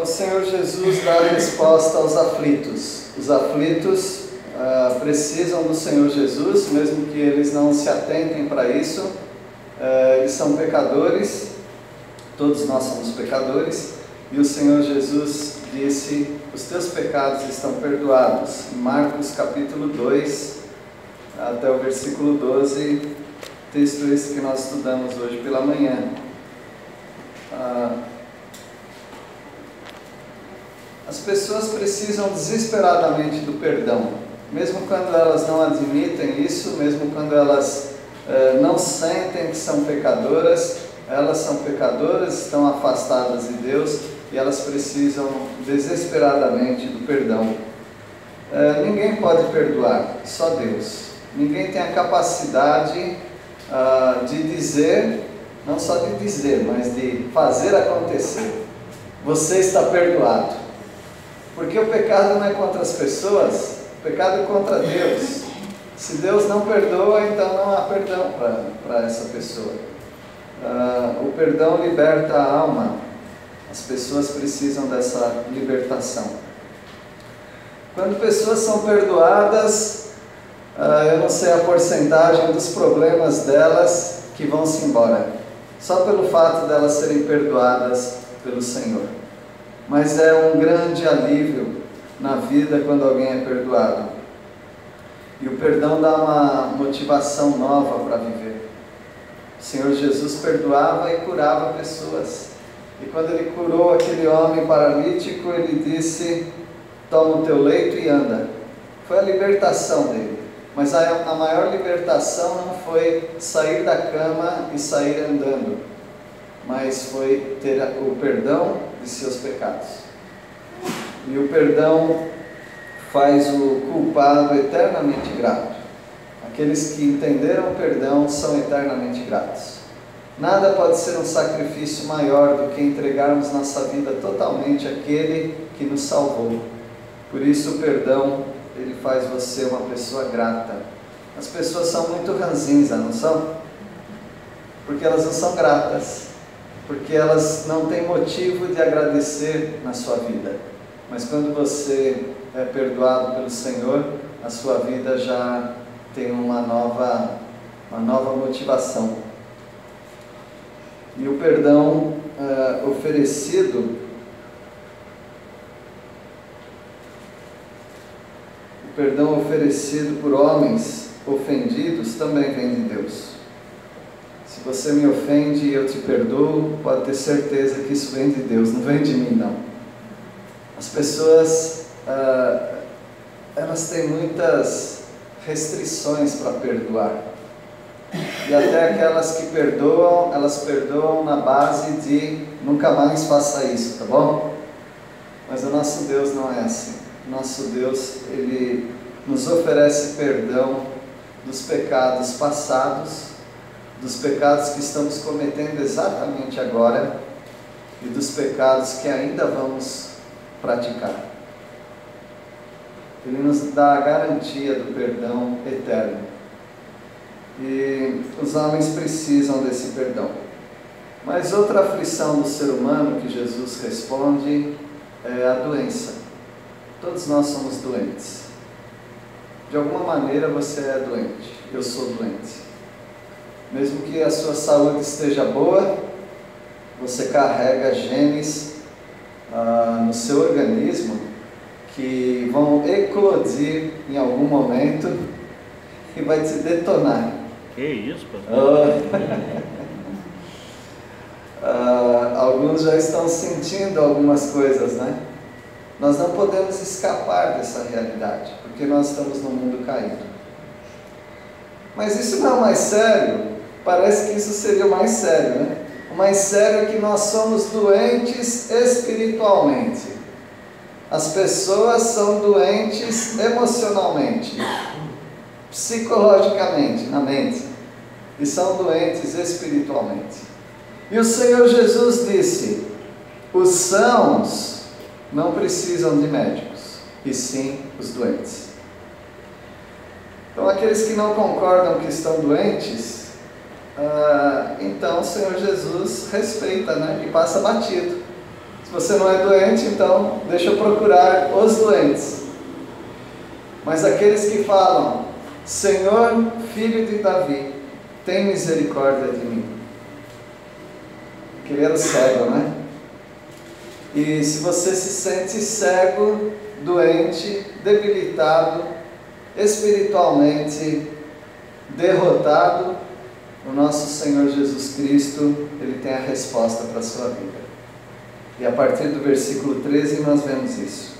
o Senhor Jesus dá resposta aos aflitos. Os aflitos precisam do Senhor Jesus, mesmo que eles não se atentem para isso. Eles são pecadores, todos nós somos pecadores, e o Senhor Jesus disse: os teus pecados estão perdoados. Em Marcos capítulo 2, até o versículo 12, texto esse que nós estudamos hoje pela manhã. As pessoas precisam desesperadamente do perdão, mesmo quando elas não admitem isso, mesmo quando elas não sentem que são pecadoras. Elas são pecadoras, estão afastadas de Deus e elas precisam desesperadamente do perdão. Ninguém pode perdoar, só Deus. Ninguém tem a capacidade de dizer, não só de dizer, mas de fazer acontecer: você está perdoado. Porque o pecado não é contra as pessoas, o pecado é contra Deus. Se Deus não perdoa, então não há perdão para essa pessoa. O perdão liberta a alma. As pessoas precisam dessa libertação. Quando pessoas são perdoadas, eu não sei a porcentagem dos problemas delas que vão se embora, só pelo fato delas serem perdoadas pelo Senhor. Mas é um grande alívio na vida quando alguém é perdoado. E o perdão dá uma motivação nova para viver. O Senhor Jesus perdoava e curava pessoas. E quando Ele curou aquele homem paralítico, Ele disse: toma o teu leito e anda. Foi a libertação dele. Mas a maior libertação não foi sair da cama e sair andando, mas foi ter o perdão de seus pecados. E o perdão faz o culpado eternamente grato. Aqueles que entenderam o perdão são eternamente gratos. Nada pode ser um sacrifício maior do que entregarmos nossa vida totalmente àquele que nos salvou. Por isso o perdão, ele faz você uma pessoa grata. As pessoas são muito ranzinza, não são? Porque elas não são gratas, porque elas não têm motivo de agradecer na sua vida. Mas quando você é perdoado pelo Senhor, a sua vida já tem uma nova motivação. E o perdão oferecido por homens ofendidos também vem de Deus. Se você me ofende e eu te perdoo, pode ter certeza que isso vem de Deus, não vem de mim não. As pessoas, elas têm muitas restrições para perdoar. E até aquelas que perdoam, elas perdoam na base de nunca mais faça isso, tá bom? Mas o nosso Deus não é assim. O nosso Deus, Ele nos oferece perdão dos pecados passados, dos pecados que estamos cometendo exatamente agora e dos pecados que ainda vamos praticar. Ele nos dá a garantia do perdão eterno. E os homens precisam desse perdão. Mas outra aflição do ser humano que Jesus responde é a doença. Todos nós somos doentes. De alguma maneira você é doente. Eu sou doente. Mesmo que a sua saúde esteja boa, você carrega genes no seu organismo que vão eclodir em algum momento e vai te detonar. Que isso, pastor? Alguns já estão sentindo algumas coisas, né? Nós não podemos escapar dessa realidade, porque nós estamos num mundo caído. Mas isso não é o mais sério. Parece que isso seria o mais sério, né? O mais sério é que nós somos doentes espiritualmente. As pessoas são doentes emocionalmente, psicologicamente, na mente, e são doentes espiritualmente. E o Senhor Jesus disse: os sãos não precisam de médicos, e sim os doentes. Então aqueles que não concordam que estão doentes, então o Senhor Jesus respeita, né? E passa batido. Se você não é doente, então deixa eu procurar os doentes. Mas aqueles que falam, Senhor, filho de Davi, tem misericórdia de mim. Aquele era cego, né? E se você se sente cego, doente, debilitado, espiritualmente derrotado, o nosso Senhor Jesus Cristo, Ele tem a resposta para a sua vida. E a partir do versículo 13 nós vemos isso.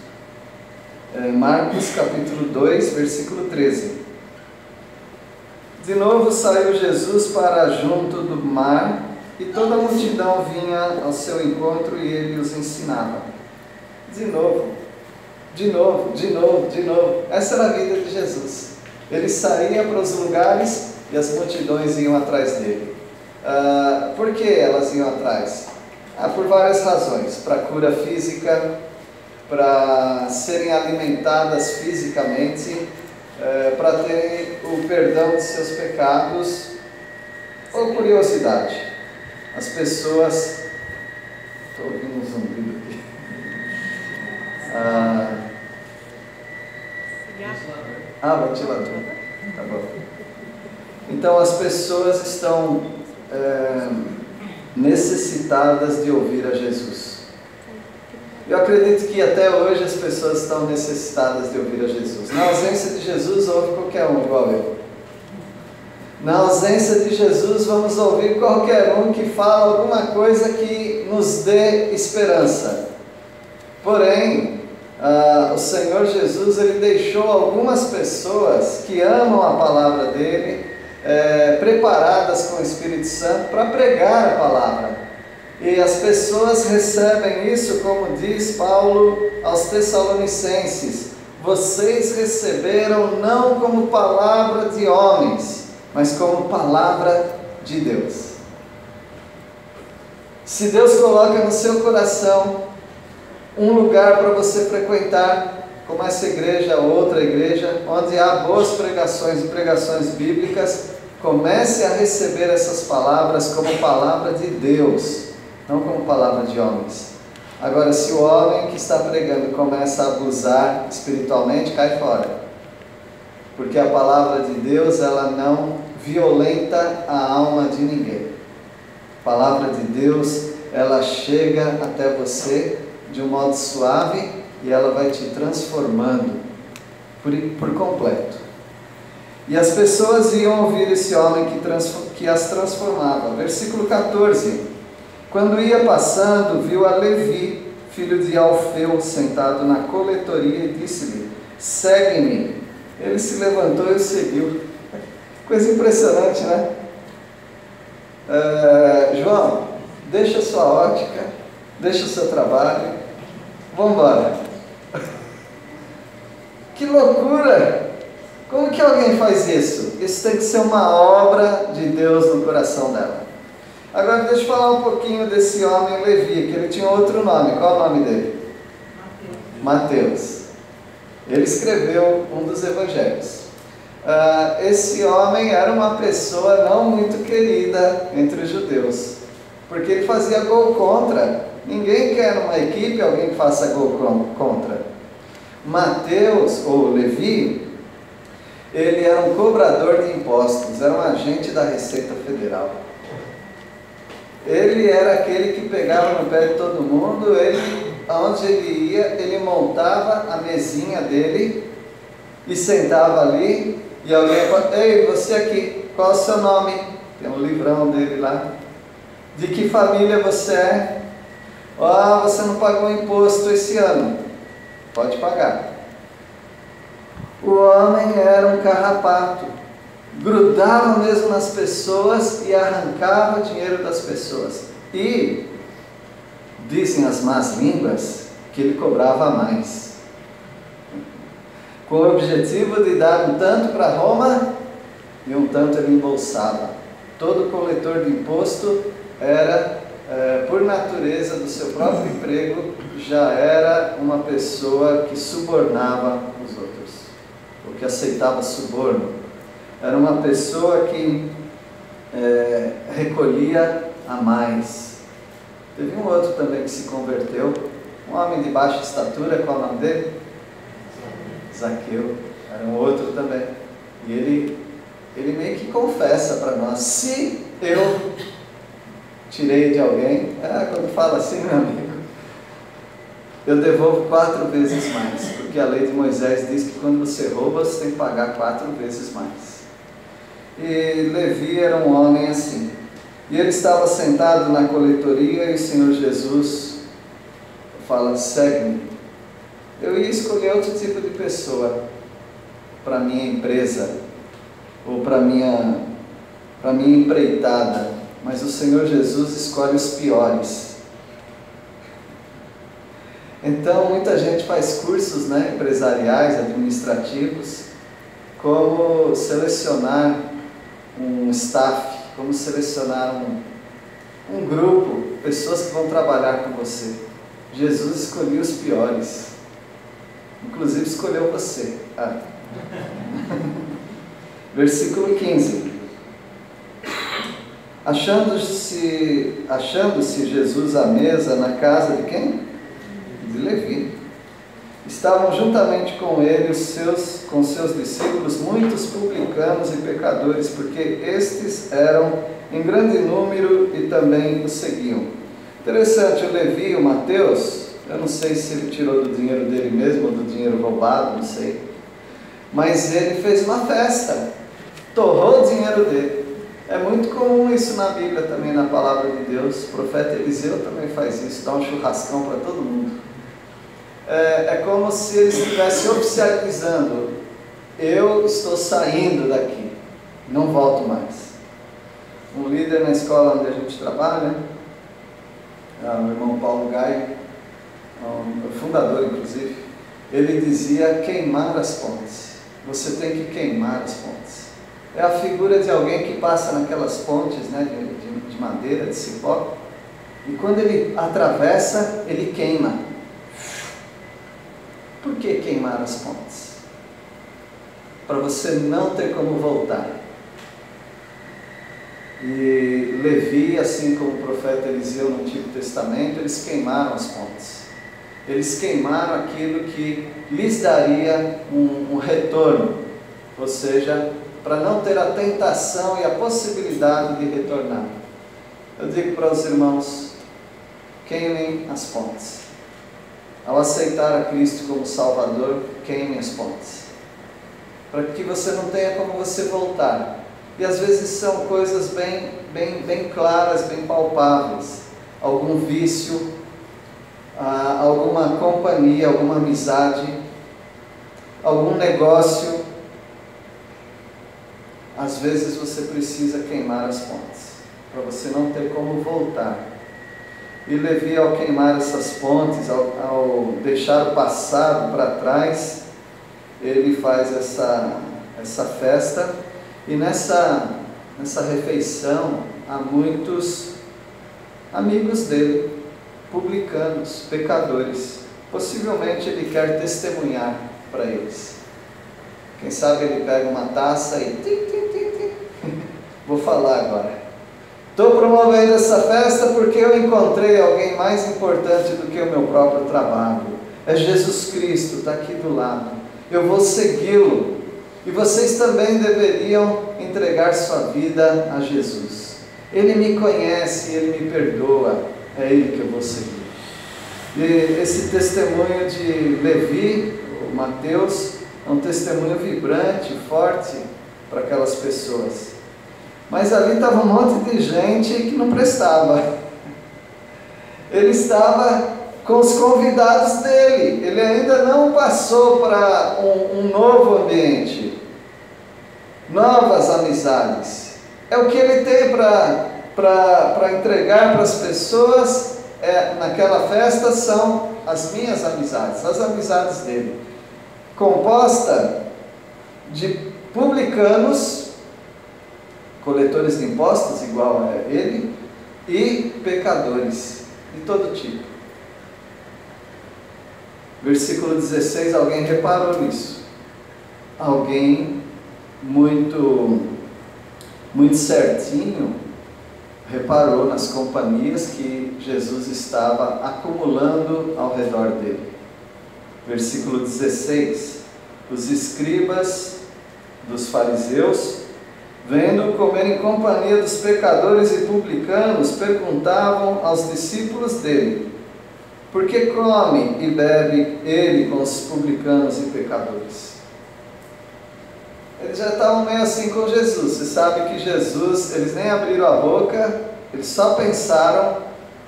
Marcos capítulo 2, versículo 13. De novo saiu Jesus para junto do mar, e toda a multidão vinha ao seu encontro e ele os ensinava. De novo. Essa era a vida de Jesus. Ele saía para os lugares e as multidões iam atrás dele. Por que elas iam atrás? Por várias razões. Para cura física, para serem alimentadas fisicamente, para terem o perdão de seus pecados, ou curiosidade. As pessoas... Estou ouvindo um zumbido aqui. Ventilador. Tá bom. Então as pessoas estão necessitadas de ouvir a Jesus. Eu acredito que até hoje as pessoas estão necessitadas de ouvir a Jesus. Na ausência de Jesus, ouve qualquer um, igual eu. Na ausência de Jesus, vamos ouvir qualquer um que fala alguma coisa que nos dê esperança. Porém, o Senhor Jesus, Ele deixou algumas pessoas que amam a palavra dEle, preparadas com o Espírito Santo para pregar a palavra. E as pessoas recebem isso, como diz Paulo aos Tessalonicenses: vocês receberam não como palavra de homens, mas como palavra de Deus. Se Deus coloca no seu coração um lugar para você frequentar, como essa igreja ou outra igreja, onde há boas pregações e pregações bíblicas, comece a receber essas palavras como palavra de Deus, não como palavra de homens. Agora, se o homem que está pregando começa a abusar espiritualmente, cai fora. Porque a palavra de Deus, ela não violenta a alma de ninguém. A palavra de Deus, ela chega até você de um modo suave e ela vai te transformando por completo. E as pessoas iam ouvir esse homem que as transformava. Versículo 14. Quando ia passando, viu a Levi, filho de Alfeu, sentado na coletoria e disse-lhe: segue-me. Ele se levantou e o seguiu. Coisa impressionante, né? João, deixa a sua ótica, deixa o seu trabalho, vamos embora. Que loucura! Como que alguém faz isso? Isso tem que ser uma obra de Deus no coração dela. Agora deixa eu falar um pouquinho desse homem Levi, que ele tinha outro nome. Qual é o nome dele? Mateus. Ele escreveu um dos evangelhos. Esse homem era uma pessoa não muito querida entre os judeus, porque ele fazia gol contra. Ninguém quer numa equipe alguém que faça gol contra. Mateus, ou Levi, ele era um cobrador de impostos, era um agente da Receita Federal. Ele era aquele que pegava no pé de todo mundo. Aonde ele ia, ele montava a mesinha dele e sentava ali, e alguém falava: ei, você aqui, qual é o seu nome? Tem um livrão dele lá. De que família você é? Você não pagou imposto esse ano. Pode pagar. O homem era um carrapato, grudava mesmo nas pessoas e arrancava dinheiro das pessoas. E dizem as más línguas que ele cobrava mais, com o objetivo de dar um tanto para Roma e um tanto ele embolsava. Todo coletor de imposto era, por natureza do seu próprio emprego, já era uma pessoa que subornava os outros, ou que aceitava suborno. Era uma pessoa que recolhia a mais. Teve um outro também que se converteu, um homem de baixa estatura, qual é o nome dele? Zaqueu, era um outro também. E ele meio que confessa para nós: se eu tirei de alguém, quando fala assim, meu amigo, eu devolvo 4 vezes mais, porque a lei de Moisés diz que quando você rouba, você tem que pagar 4 vezes mais. E Levi era um homem assim. E ele estava sentado na coletoria e o Senhor Jesus fala: segue-me. Eu ia escolher outro tipo de pessoa para minha empresa ou para minha empreitada, mas o Senhor Jesus escolhe os piores. Então muita gente faz cursos, empresariais, administrativos, como selecionar um staff, como selecionar um grupo, pessoas que vão trabalhar com você. Jesus escolheu os piores, inclusive escolheu você. Versículo 15. Achando-se Jesus à mesa na casa de quem? De Levi. Estavam juntamente com ele com seus discípulos muitos publicanos e pecadores, porque estes eram em grande número e também o seguiam. Interessante, o Levi, o Mateus, eu não sei se ele tirou do dinheiro dele mesmo ou do dinheiro roubado, não sei, mas ele fez uma festa, torrou o dinheiro dele. É muito comum isso na Bíblia também, na palavra de Deus. O profeta Eliseu também faz isso, dá um churrascão para todo mundo. É como se ele estivesse oficializando: eu estou saindo daqui, não volto mais. Um líder na escola onde a gente trabalha, o irmão Paulo Gaio, o fundador inclusive, ele dizia: queimar as pontes. Você tem que queimar as pontes. É a figura de alguém que passa naquelas pontes, de madeira, de cipó, e quando ele atravessa, ele queima. Por que queimar as pontes? Para você não ter como voltar. E Levi, assim como o profeta Eliseu no Antigo Testamento, eles queimaram as pontes. Eles queimaram aquilo que lhes daria um retorno, ou seja, para não ter a tentação e a possibilidade de retornar. Eu digo para os irmãos: queimem as pontes. Ao aceitar a Cristo como Salvador, queime as pontes, para que você não tenha como você voltar. E às vezes são coisas bem claras, bem palpáveis. Algum vício, alguma companhia, alguma amizade, algum negócio. Às vezes você precisa queimar as pontes, para você não ter como voltar. E Levi, ao queimar essas pontes, ao deixar o passado para trás, ele faz essa festa. E nessa refeição há muitos amigos dele, publicanos, pecadores. Possivelmente ele quer testemunhar para eles. Quem sabe ele pega uma taça e... Vou falar agora. Estou promovendo essa festa porque eu encontrei alguém mais importante do que o meu próprio trabalho. É Jesus Cristo, está aqui do lado. Eu vou segui-lo. E vocês também deveriam entregar sua vida a Jesus. Ele me conhece, Ele me perdoa. É Ele que eu vou seguir. E esse testemunho de Levi, o Mateus, é um testemunho vibrante, forte para aquelas pessoas. Mas ali estava um monte de gente que não prestava. Ele estava com os convidados dele. Ele ainda não passou para um novo ambiente, novas amizades. É o que ele tem para entregar para as pessoas naquela festa, são as minhas amizades, as amizades dele, composta de publicanos, coletores de impostos, igual a ele, e pecadores de todo tipo. Versículo 16, alguém reparou nisso? Alguém muito certinho, reparou nas companhias que Jesus estava acumulando ao redor dele. Versículo 16: os escribas dos fariseus, vendo comer em companhia dos pecadores e publicanos, perguntavam aos discípulos dele: por que come e bebe ele com os publicanos e pecadores? Eles já estavam meio assim com Jesus. Você sabe que Jesus, eles nem abriram a boca, eles só pensaram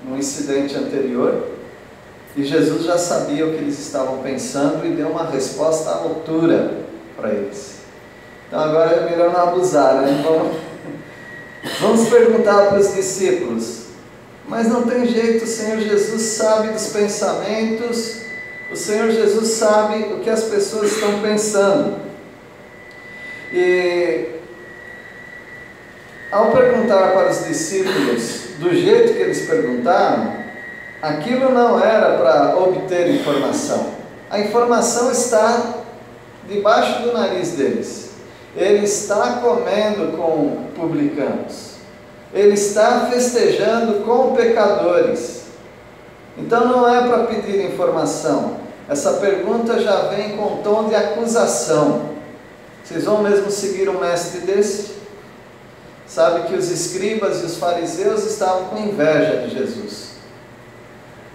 no incidente anterior, e Jesus já sabia o que eles estavam pensando e deu uma resposta à altura para eles. Então agora é melhor não abusar, né? Vamos perguntar para os discípulos: mas não tem jeito, o Senhor Jesus sabe dos pensamentos, o Senhor Jesus sabe o que as pessoas estão pensando. E ao perguntar para os discípulos do jeito que eles perguntaram, aquilo não era para obter informação. A informação está debaixo do nariz deles. Ele está comendo com publicanos, ele está festejando com pecadores. Então não é para pedir informação. Essa pergunta já vem com tom de acusação. Vocês vão mesmo seguir um mestre desse? Sabe que os escribas e os fariseus estavam com inveja de Jesus,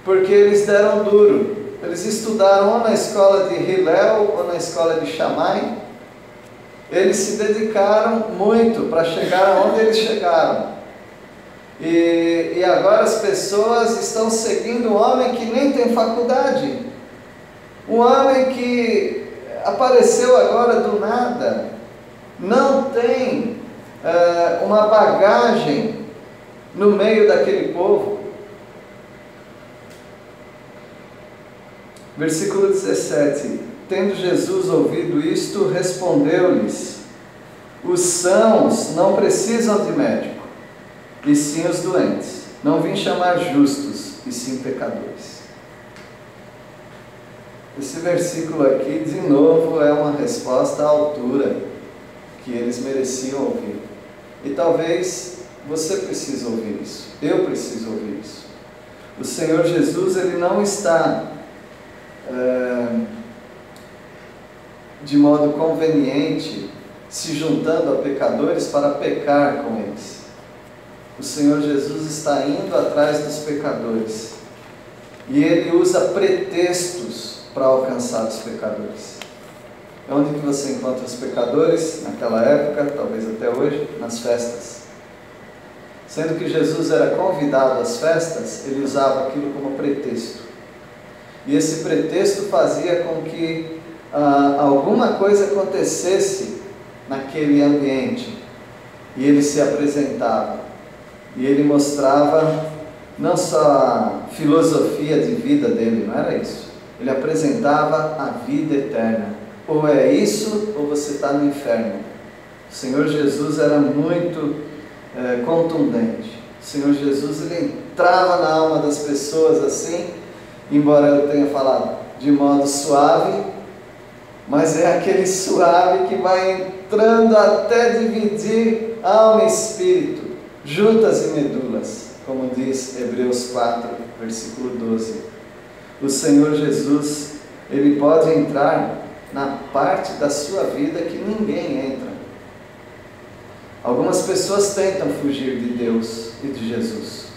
porque eles deram duro. Eles estudaram ou na escola de Hillel ou na escola de Shammai. Eles se dedicaram muito para chegar aonde eles chegaram. E agora as pessoas estão seguindo um homem que nem tem faculdade. Um homem que apareceu agora do nada. Não tem uma bagagem no meio daquele povo. Versículo 17: tendo Jesus ouvido isto, respondeu-lhes: os sãos não precisam de médico, e sim os doentes. Não vim chamar justos, e sim pecadores. Esse versículo aqui, de novo, é uma resposta à altura que eles mereciam ouvir. E talvez você precise ouvir isso, eu preciso ouvir isso. O Senhor Jesus, Ele não está de modo conveniente se juntando a pecadores para pecar com eles. O Senhor Jesus está indo atrás dos pecadores, e Ele usa pretextos para alcançar os pecadores. Onde que você encontra os pecadores naquela época, talvez até hoje? Nas festas. Sendo que Jesus era convidado às festas, ele usava aquilo como pretexto. E esse pretexto fazia com que alguma coisa acontecesse naquele ambiente. E ele se apresentava. E ele mostrava não só a filosofia de vida dele, não era isso. Ele apresentava a vida eterna. Ou é isso, ou você está no inferno. O Senhor Jesus era muito contundente. O Senhor Jesus, ele entrava na alma das pessoas assim, embora eu tenha falado de modo suave, mas é aquele suave que vai entrando até dividir alma e espírito, juntas e medulas, como diz Hebreus 4, versículo 12. O Senhor Jesus, ele pode entrar na parte da sua vida que ninguém entra. Algumas pessoas tentam fugir de Deus e de Jesus.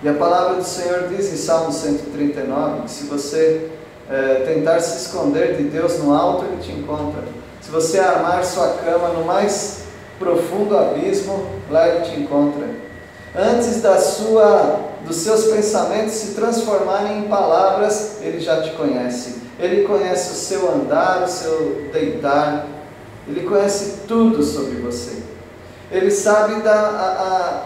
E a palavra do Senhor diz em Salmo 139, que se você tentar se esconder de Deus no alto, Ele te encontra. Se você armar sua cama no mais profundo abismo, lá Ele te encontra. Antes dos seus pensamentos se transformarem em palavras, Ele já te conhece. Ele conhece o seu andar, o seu deitar. Ele conhece tudo sobre você. Ele sabe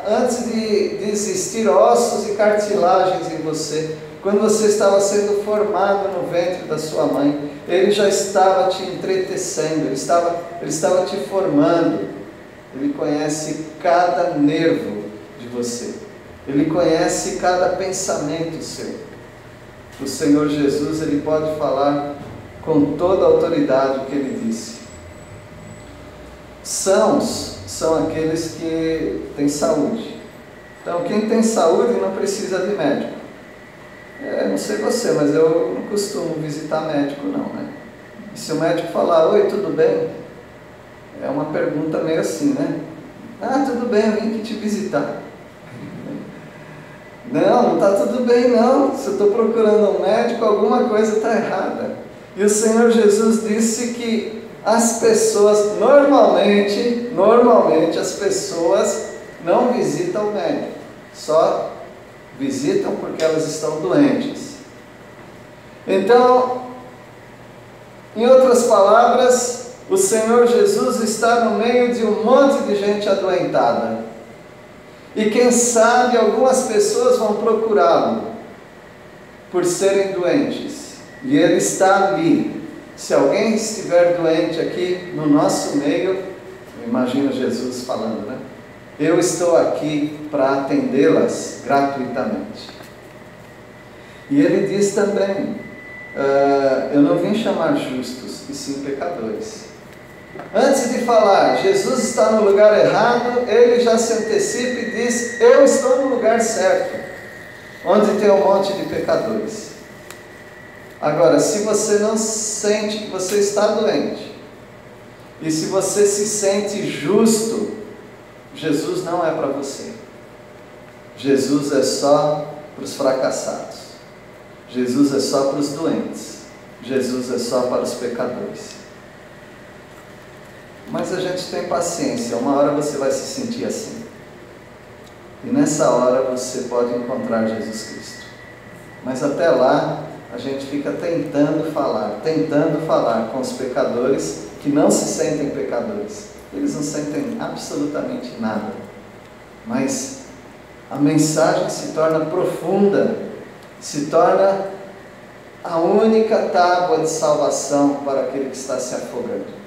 antes de existir ossos e cartilagens em você, quando você estava sendo formado no ventre da sua mãe, Ele já estava te entretecendo, Ele estava te formando. Ele conhece cada nervo de você. Ele conhece cada pensamento seu. O Senhor Jesus, Ele pode falar com toda a autoridade o que Ele disse. Sãos são aqueles que têm saúde. Então, quem tem saúde não precisa de médico. Não sei você, mas eu não costumo visitar médico não, né? E se o médico falar, oi, tudo bem? É uma pergunta meio assim, né? Ah, tudo bem, eu vim aqui te visitar. Não está tudo bem não. Se eu estou procurando um médico, alguma coisa está errada. E o Senhor Jesus disse que as pessoas, normalmente as pessoas não visitam o médico, só visitam porque elas estão doentes. Então, em outras palavras, o Senhor Jesus está no meio de um monte de gente adoentada. E quem sabe algumas pessoas vão procurá-lo por serem doentes. E Ele está ali. Se alguém estiver doente aqui no nosso meio, imagina Jesus falando, né? Eu estou aqui para atendê-las gratuitamente. E Ele diz também, eu não vim chamar justos, e sim pecadores. Antes de falar, Jesus está no lugar errado, Ele já se antecipa e diz, eu estou no lugar certo, onde tem um monte de pecadores. Agora, se você não sente que você está doente, e se você se sente justo, Jesus não é para você. Jesus é só para os fracassados. Jesus é só para os doentes. Jesus é só para os pecadores. Mas a gente tem paciência, uma hora você vai se sentir assim. E nessa hora você pode encontrar Jesus Cristo. Mas até lá, a gente fica tentando falar com os pecadores que não se sentem pecadores. Eles não sentem absolutamente nada. Mas a mensagem se torna profunda, se torna a única tábua de salvação para aquele que está se afogando.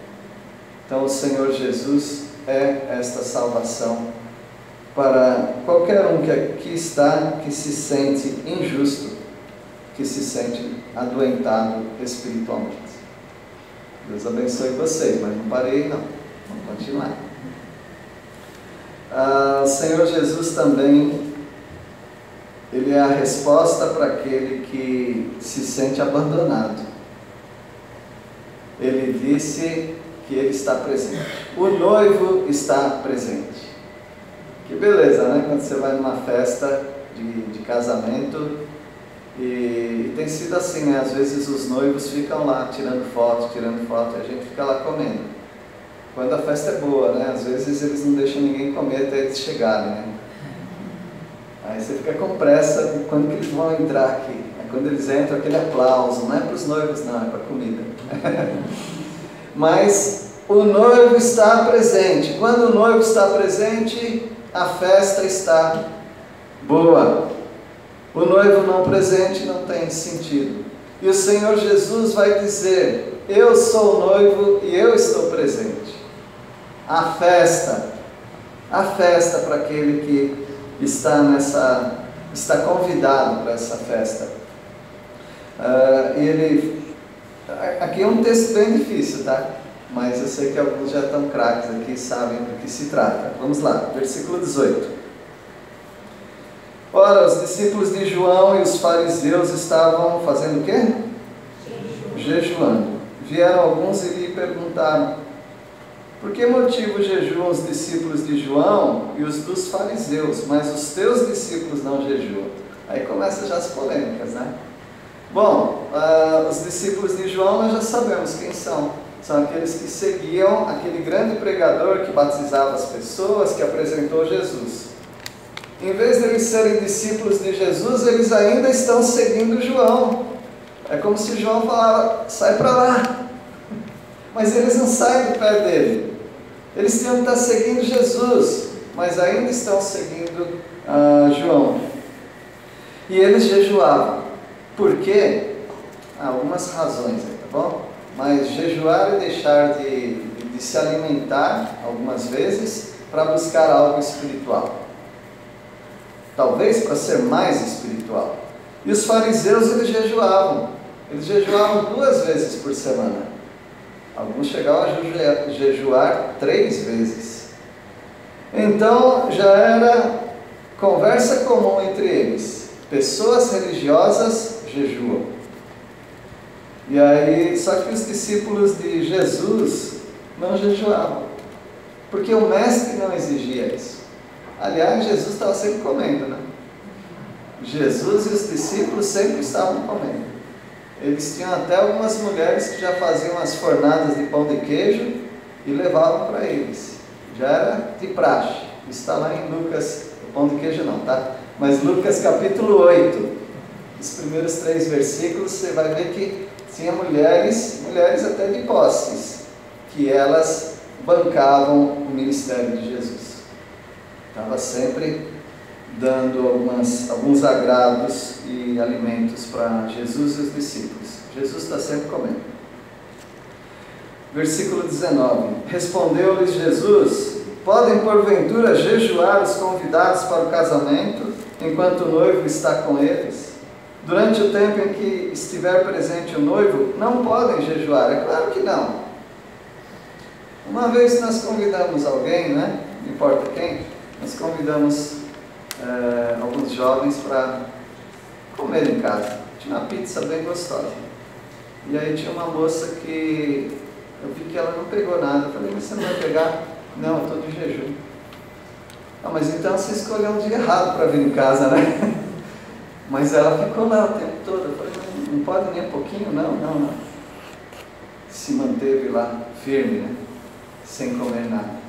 Então o Senhor Jesus é esta salvação para qualquer um que aqui está, que se sente injusto, que se sente adoentado espiritualmente. Deus abençoe vocês, mas não parei não, vamos continuar. O Senhor Jesus também, Ele é a resposta para aquele que se sente abandonado. Ele disse que Ele está presente. O noivo está presente. Que beleza, né? Quando você vai numa festa de casamento, e tem sido assim, né? Às vezes os noivos ficam lá tirando foto, e a gente fica lá comendo. Quando a festa é boa, né? Às vezes eles não deixam ninguém comer até eles chegarem, né? Aí você fica com pressa, quando que eles vão entrar aqui? É quando eles entram, aquele aplauso, não é para os noivos não, é para a comida. Mas o noivo está presente. Quando o noivo está presente, a festa está boa. O noivo não presente não tem sentido. E o Senhor Jesus vai dizer, eu sou o noivo e eu estou presente. A festa para aquele que está convidado para essa festa. Aqui é um texto bem difícil, tá? Mas eu sei que alguns já estão craques aqui e sabem do que se trata. Vamos lá, versículo 18. Ora, os discípulos de João e os fariseus estavam fazendo o quê? Jejuando. Vieram alguns e lhe perguntaram, por que motivo jejuam os discípulos de João e os dos fariseus, mas os teus discípulos não jejuam? Aí começam já as polêmicas, né? Bom, os discípulos de João nós já sabemos quem são. São aqueles que seguiam aquele grande pregador que batizava as pessoas, que apresentou Jesus. Em vez de eles serem discípulos de Jesus, eles ainda estão seguindo João. É como se João falava, sai para lá. Mas eles não saem do pé dele. Eles tinham que estar seguindo Jesus, mas ainda estão seguindo João. E eles jejuavam. Por quê? Algumas razões, tá bom? Mas jejuar e deixar de se alimentar, algumas vezes, para buscar algo espiritual. Talvez para ser mais espiritual. E os fariseus, eles jejuavam. Eles jejuavam 2 vezes por semana. Alguns chegavam a jejuar 3 vezes. Então, já era conversa comum entre eles. Pessoas religiosas jejuam. E aí, só que os discípulos de Jesus não jejuavam, porque o mestre não exigia isso. Aliás, Jesus estava sempre comendo, né? Jesus e os discípulos sempre estavam comendo. Eles tinham até algumas mulheres que já faziam as fornadas de pão de queijo e levavam para eles. Já era de praxe. Isso está lá em Lucas, o pão de queijo não, tá? Mas Lucas capítulo 8, os primeiros 3 versículos, você vai ver que tinha mulheres até de posses, que elas bancavam o ministério de Jesus. Estava sempre dando alguns agrados e alimentos para Jesus e os discípulos. Jesus está sempre comendo. Versículo 19. Respondeu-lhes Jesus: podem porventura jejuar os convidados para o casamento, enquanto o noivo está com eles? Durante o tempo em que estiver presente o noivo, não podem jejuar. É claro que não. Uma vez nós convidamos alguém, né? Não importa quem, nós convidamos alguns jovens para comer em casa. Tinha uma pizza bem gostosa. E aí tinha uma moça que eu vi que ela não pegou nada. Eu falei: mas você não vai pegar? Não, eu estou de jejum. Ah, mas então você escolheu um dia errado para vir em casa, né? Mas ela ficou lá o tempo todo. Eu falei: não pode nem um pouquinho? Não. Se manteve lá firme, né? Sem comer nada.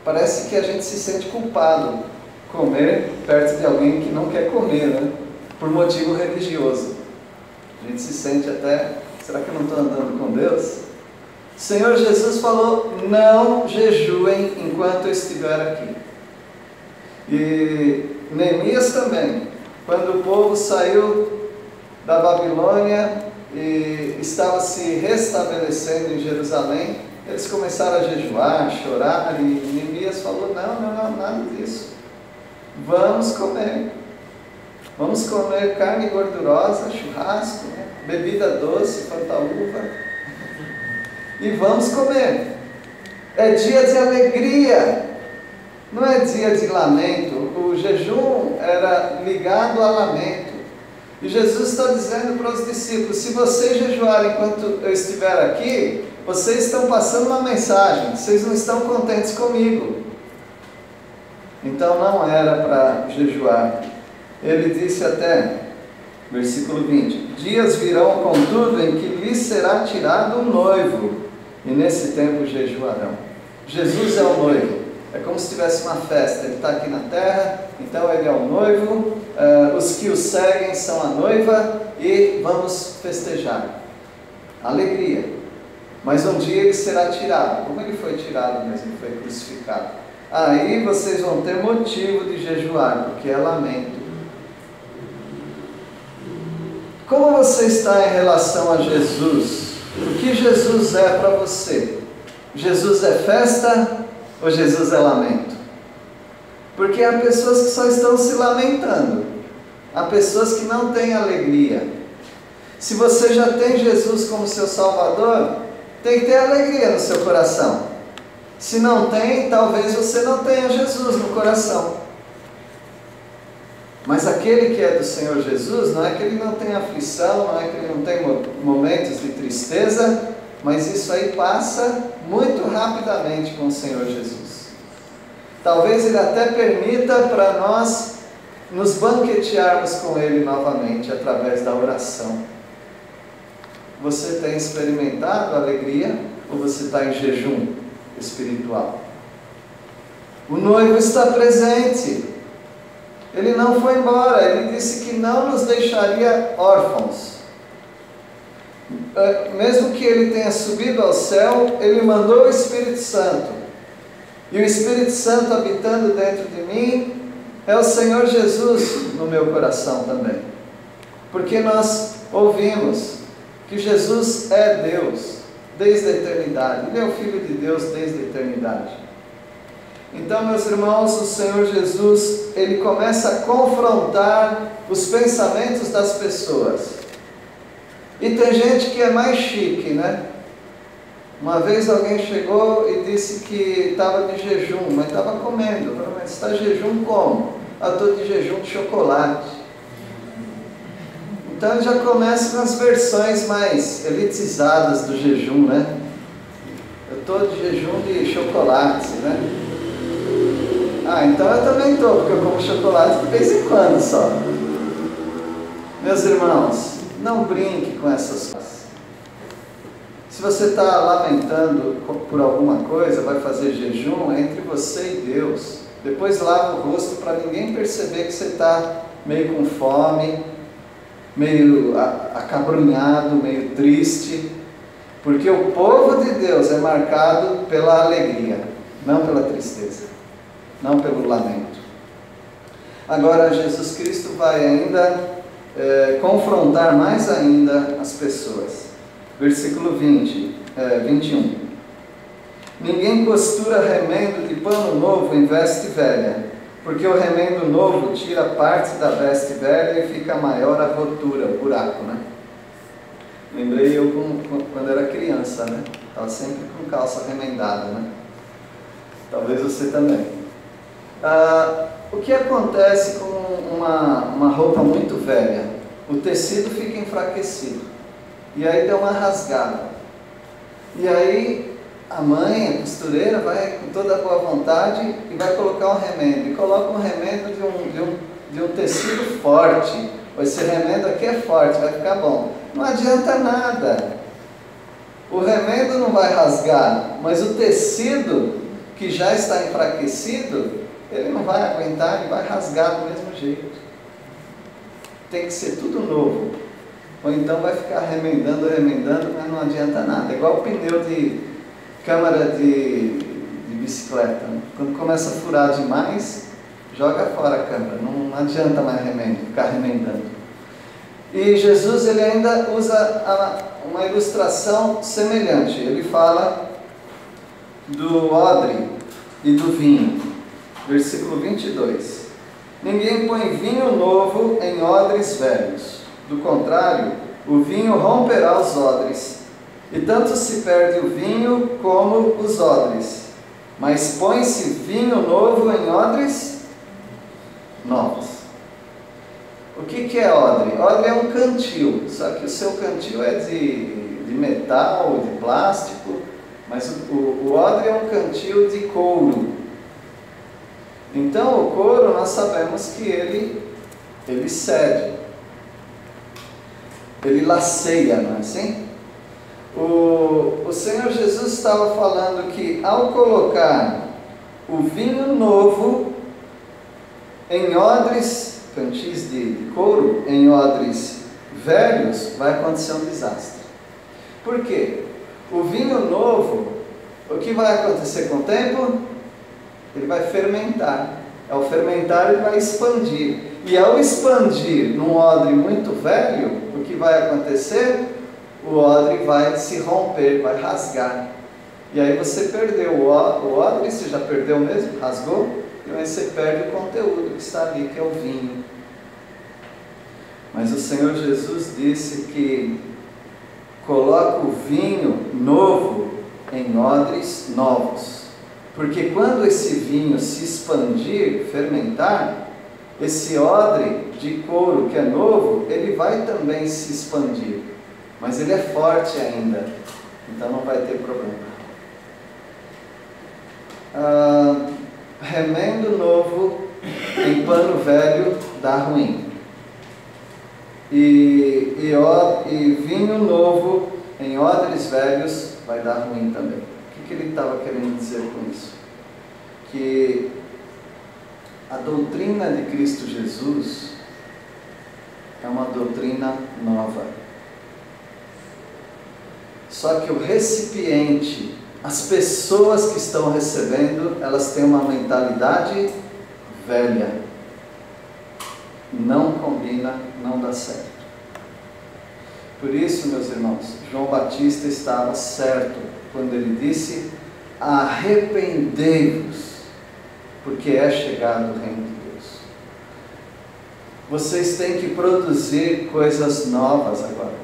Parece que a gente se sente culpado comer perto de alguém que não quer comer, né? Por motivo religioso. A gente se sente até: será que eu não estou andando com Deus? O Senhor Jesus falou: não jejuem enquanto eu estiver aqui. E Neemias também, quando o povo saiu da Babilônia e estava se restabelecendo em Jerusalém, eles começaram a jejuar, chorar, e Neemias falou: não, nada disso. Vamos comer carne gordurosa, churrasco, né? Bebida doce, fantaúva, e vamos comer. É dia de alegria, não é dia de lamento. O jejum era ligado a lamento. E Jesus está dizendo para os discípulos: se vocês jejuarem enquanto eu estiver aqui, vocês estão passando uma mensagem, vocês não estão contentes comigo. Então não era para jejuar. Ele disse até, versículo 20: dias virão, contudo, em que lhes será tirado o noivo, e nesse tempo jejuarão. Jesus é o noivo. É como se tivesse uma festa. Ele está aqui na terra, então ele é o noivo, os que o seguem são a noiva, e vamos festejar. Alegria. Mas um dia ele será tirado. Como ele foi tirado mesmo? Ele foi crucificado. Aí vocês vão ter motivo de jejuar, porque é lamento. Como você está em relação a Jesus? O que Jesus é para você? Jesus é festa ou Jesus é lamento? Porque há pessoas que só estão se lamentando. Há pessoas que não têm alegria. Se você já tem Jesus como seu Salvador, tem que ter alegria no seu coração. Se não tem, talvez você não tenha Jesus no coração. Mas aquele que é do Senhor Jesus, não é que ele não tem aflição, não é que ele não tem momentos de tristeza, mas isso aí passa muito rapidamente com o Senhor Jesus. Talvez ele até permita para nós nos banquetearmos com ele novamente através da oração. Você tem experimentado a alegria ou você está em jejum espiritual? O noivo está presente. Ele não foi embora. Ele disse que não nos deixaria órfãos. Mesmo que ele tenha subido ao céu, ele mandou o Espírito Santo. E o Espírito Santo habitando dentro de mim é o Senhor Jesus no meu coração também. Porque nós ouvimos que Jesus é Deus desde a eternidade. Ele é o Filho de Deus desde a eternidade. Então, meus irmãos, o Senhor Jesus, ele começa a confrontar os pensamentos das pessoas. E tem gente que é mais chique, né? Uma vez alguém chegou e disse que estava de jejum, mas estava comendo. Eu falei, mas você está de jejum como? Eu estou de jejum de chocolate. Então ele já começa com as versões mais elitizadas do jejum, né? Eu estou de jejum de chocolate, né? Ah, então eu também estou, porque eu como chocolate de vez em quando só. Meus irmãos, não brinque com essas coisas. Se você está lamentando por alguma coisa, vai fazer jejum, é entre você e Deus. Depois lava o rosto para ninguém perceber que você está meio com fome, meio acabrunhado, meio triste. Porque o povo de Deus é marcado pela alegria, não pela tristeza, não pelo lamento. Agora Jesus Cristo vai ainda confrontar mais ainda as pessoas. Versículo 21. Ninguém costura remendo de pano novo em veste velha, porque o remendo novo tira parte da veste velha e fica maior a rotura, o buraco, né? Lembrei eu quando era criança, né? Estava sempre com calça remendada, né? Talvez você também. O que acontece com uma roupa muito velha? O tecido fica enfraquecido. E aí dá uma rasgada. E aí a mãe, a costureira, vai com toda a boa vontade e vai colocar um remendo. E coloca um remendo de um tecido forte. Esse remendo aqui é forte, vai ficar bom. Não adianta nada. O remendo não vai rasgar, mas o tecido que já está enfraquecido, ele não vai aguentar, ele vai rasgar do mesmo jeito. Tem que ser tudo novo. Ou então vai ficar remendando, mas não adianta nada. É igual o pneu de câmara de bicicleta. Né? Quando começa a furar demais, joga fora a câmara. Não adianta mais ficar remendando. E Jesus ele ainda usa uma ilustração semelhante. Ele fala do odre e do vinho. Versículo 22. Ninguém põe vinho novo em odres velhos. Do contrário, o vinho romperá os odres, e tanto se perde o vinho como os odres. Mas põe-se vinho novo em odres novos. O que é odre? Odre é um cantil, só que o seu cantil é de metal ou de plástico, mas o odre é um cantil de couro. Então o couro nós sabemos que ele cede. Ele laceia, não é assim? O Senhor Jesus estava falando que ao colocar o vinho novo em odres, cantis de couro, em odres velhos, vai acontecer um desastre. Por quê? O vinho novo, o que vai acontecer com o tempo? Ele vai fermentar. Ao fermentar, ele vai expandir. E ao expandir num odre muito velho, o que vai acontecer? O odre vai se romper, vai rasgar. E aí você perdeu o odre, você já perdeu mesmo, rasgou, e aí você perde o conteúdo que está ali, que é o vinho. Mas o Senhor Jesus disse que coloca o vinho novo em odres novos. Porque quando esse vinho se expandir, fermentar, esse odre de couro que é novo, ele vai também se expandir. Mas ele é forte ainda, então não vai ter problema. Remendo novo em pano velho dá ruim. E vinho novo em odres velhos vai dar ruim também. O que ele estava querendo dizer com isso? Que a doutrina de Cristo Jesus é uma doutrina nova. Só que o recipiente, as pessoas que estão recebendo, elas têm uma mentalidade velha. Não combina, não dá certo. Por isso, meus irmãos, João Batista estava certo quando ele disse: arrependei-vos, porque é chegado o reino de Deus. Vocês têm que produzir coisas novas agora.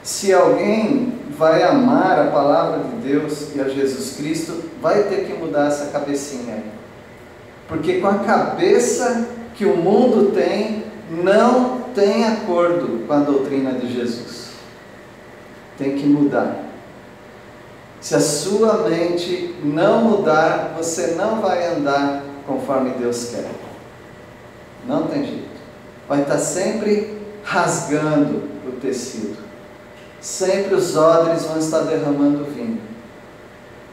Se alguém vai amar a palavra de Deus e a Jesus Cristo, vai ter que mudar essa cabecinha aí. Porque com a cabeça que o mundo tem, não tem acordo com a doutrina de Jesus. Tem que mudar. Se a sua mente não mudar, você não vai andar conforme Deus quer. Não tem jeito. Vai estar sempre rasgando o tecido. Sempre os odres vão estar derramando vinho.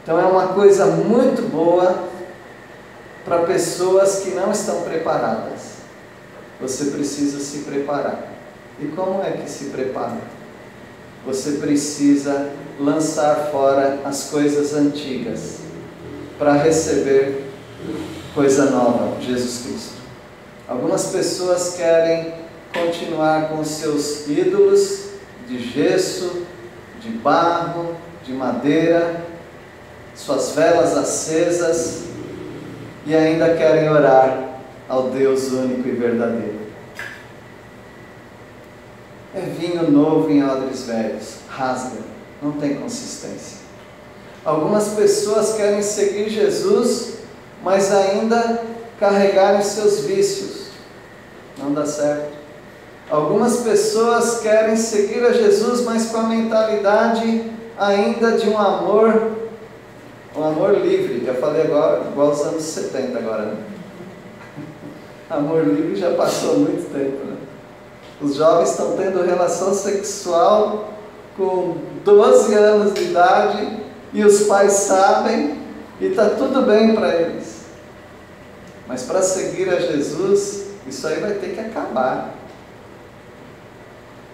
Então é uma coisa muito boa para pessoas que não estão preparadas. Você precisa se preparar. E como é que se prepara? Você precisa lançar fora as coisas antigas para receber coisa nova, Jesus Cristo. Algumas pessoas querem continuar com seus ídolos de gesso, de barro, de madeira, suas velas acesas, e ainda querem orar ao Deus único e verdadeiro. É vinho novo em odres velhos, rasga, não tem consistência. Algumas pessoas querem seguir Jesus, mas ainda carregarem seus vícios, não dá certo. Algumas pessoas querem seguir a Jesus, mas com a mentalidade ainda de um amor livre. Já falei agora, igual aos anos 70 agora, né? Amor livre já passou muito tempo, né? Os jovens estão tendo relação sexual com 12 anos de idade e os pais sabem e está tudo bem para eles. Mas para seguir a Jesus, isso aí vai ter que acabar.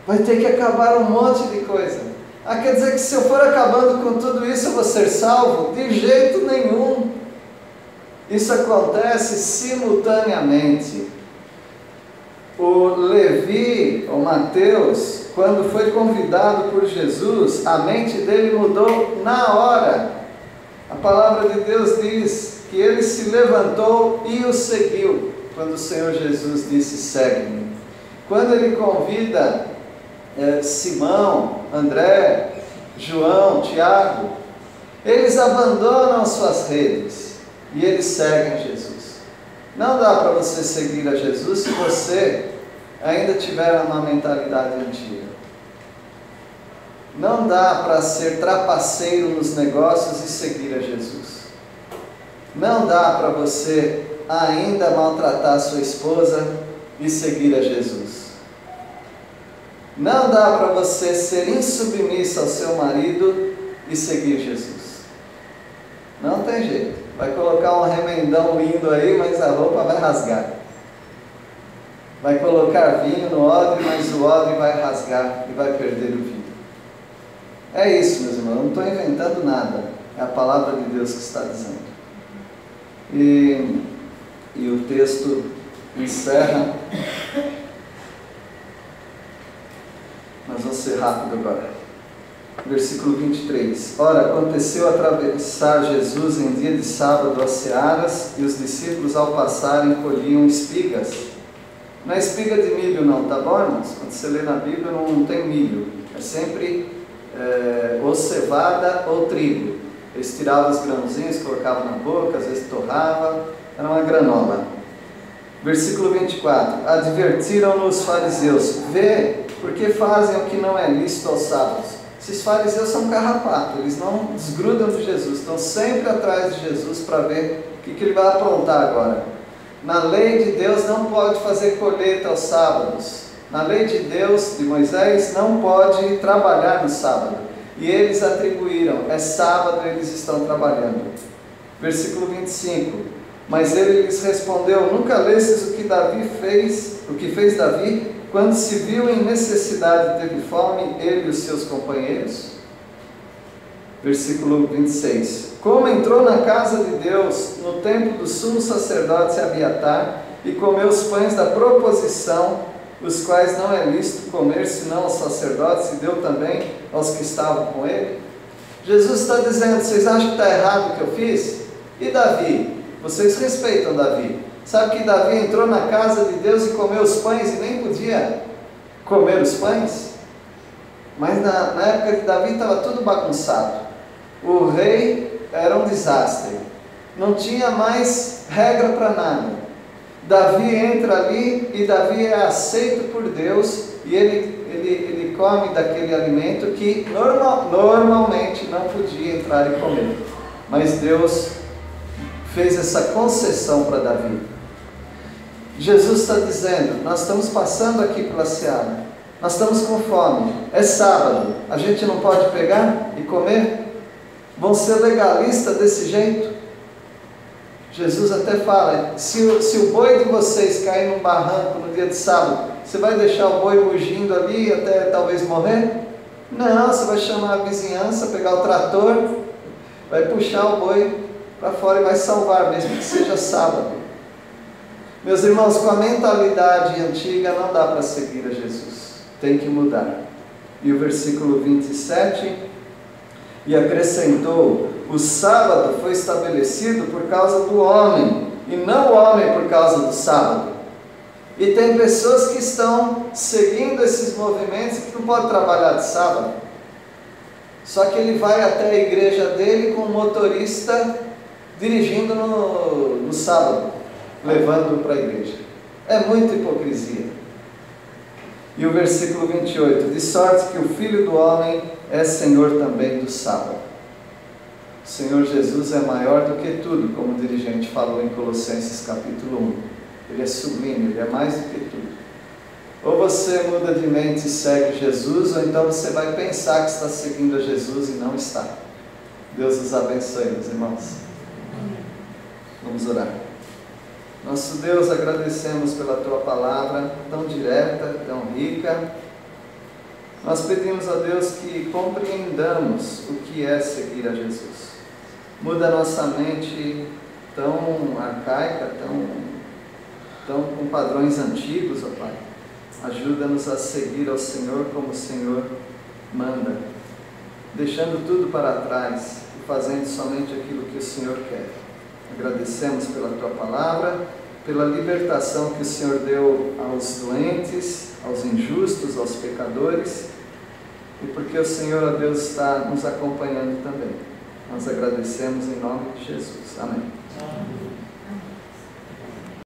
Vai ter que acabar um monte de coisa. Quer dizer que se eu for acabando com tudo isso, eu vou ser salvo? De jeito nenhum. Isso acontece simultaneamente. O Levi, ou Mateus, quando foi convidado por Jesus, a mente dele mudou na hora. A palavra de Deus diz que ele se levantou e o seguiu, quando o Senhor Jesus disse: segue-me. Quando ele convida Simão, André, João, Tiago, eles abandonam suas redes e eles seguem Jesus. Não dá para você seguir a Jesus se você ainda tiver uma mentalidade antiga. Não dá para ser trapaceiro nos negócios e seguir a Jesus. Não dá para você ainda maltratar sua esposa e seguir a Jesus. Não dá para você ser insubmisso ao seu marido e seguir Jesus. Não tem jeito. Vai colocar um remendão lindo aí, mas a roupa vai rasgar. Vai colocar vinho no odre, mas o odre vai rasgar e vai perder o vinho. É isso, meus irmãos. Eu não estou inventando nada. É a palavra de Deus que está dizendo. E o texto encerra. Nós vamos ser rápido agora. Versículo 23. Ora, aconteceu atravessar Jesus em dia de sábado as searas, e os discípulos, ao passarem, colhiam espigas. Não é espiga de milho não, tá bom, irmãos? Quando você lê na Bíblia não tem milho. É sempre ou cevada ou trigo. Eles tiravam os grãozinhos, colocavam na boca, às vezes torrava. Era uma granola. Versículo 24. Advertiram-no os fariseus: vê, porque fazem o que não é lícito aos sábados. Esses fariseus são carrapatos, eles não desgrudam de Jesus, estão sempre atrás de Jesus para ver o que ele vai aprontar agora. Na lei de Deus não pode fazer colheita aos sábados. Na lei de Deus, de Moisés, não pode trabalhar no sábado. E eles atribuíram, é sábado, eles estão trabalhando. Versículo 25. Mas ele lhes respondeu: nunca lestes o que fez Davi, quando se viu em necessidade, teve fome, ele e os seus companheiros? Versículo 26. Como entrou na casa de Deus no tempo do sumo sacerdote Abiatar e comeu os pães da proposição, os quais não é lícito comer senão aos sacerdotes, e deu também aos que estavam com ele? Jesus está dizendo: vocês acham que está errado o que eu fiz? E Davi? Vocês respeitam Davi. Sabe que Davi entrou na casa de Deus e comeu os pães e nem podia comer os pães? Mas na época de Davi estava tudo bagunçado. O rei era um desastre. Não tinha mais regra para nada. Davi entra ali e Davi é aceito por Deus e ele come daquele alimento que normalmente não podia entrar e comer. Mas Deus fez essa concessão para Davi. Jesus está dizendo, nós estamos passando aqui pela seara, nós estamos com fome, é sábado, a gente não pode pegar e comer? Vão ser legalistas desse jeito? Jesus até fala, se o boi de vocês cair num barranco no dia de sábado, você vai deixar o boi mugindo ali até talvez morrer? Não, você vai chamar a vizinhança, pegar o trator, vai puxar o boi para fora e vai salvar, mesmo que seja sábado. Meus irmãos, com a mentalidade antiga não dá para seguir a Jesus, tem que mudar. E o versículo 27, e acrescentou, o sábado foi estabelecido por causa do homem, e não o homem por causa do sábado. E tem pessoas que estão seguindo esses movimentos que não podem trabalhar de sábado. Só que ele vai até a igreja dele com um motorista dirigindo no sábado, levando para a igreja. É muita hipocrisia. E o versículo 28, de sorte que o Filho do Homem é Senhor também do sábado. O Senhor Jesus é maior do que tudo, como o dirigente falou em Colossenses capítulo 1. Ele é sublime, ele é mais do que tudo. Ou você muda de mente e segue Jesus, ou então você vai pensar que está seguindo a Jesus e não está. Deus os abençoe, meus irmãos. Vamos orar. Nosso Deus, agradecemos pela Tua palavra tão direta, tão rica. Nós pedimos a Deus que compreendamos o que é seguir a Jesus. Muda a nossa mente tão arcaica, tão com padrões antigos, ó Pai. Ajuda-nos a seguir ao Senhor como o Senhor manda, deixando tudo para trás e fazendo somente aquilo que o Senhor quer. Agradecemos pela Tua palavra, pela libertação que o Senhor deu aos doentes, aos injustos, aos pecadores, e porque o Senhor, ó Deus, está nos acompanhando também. Nós agradecemos em nome de Jesus. Amém.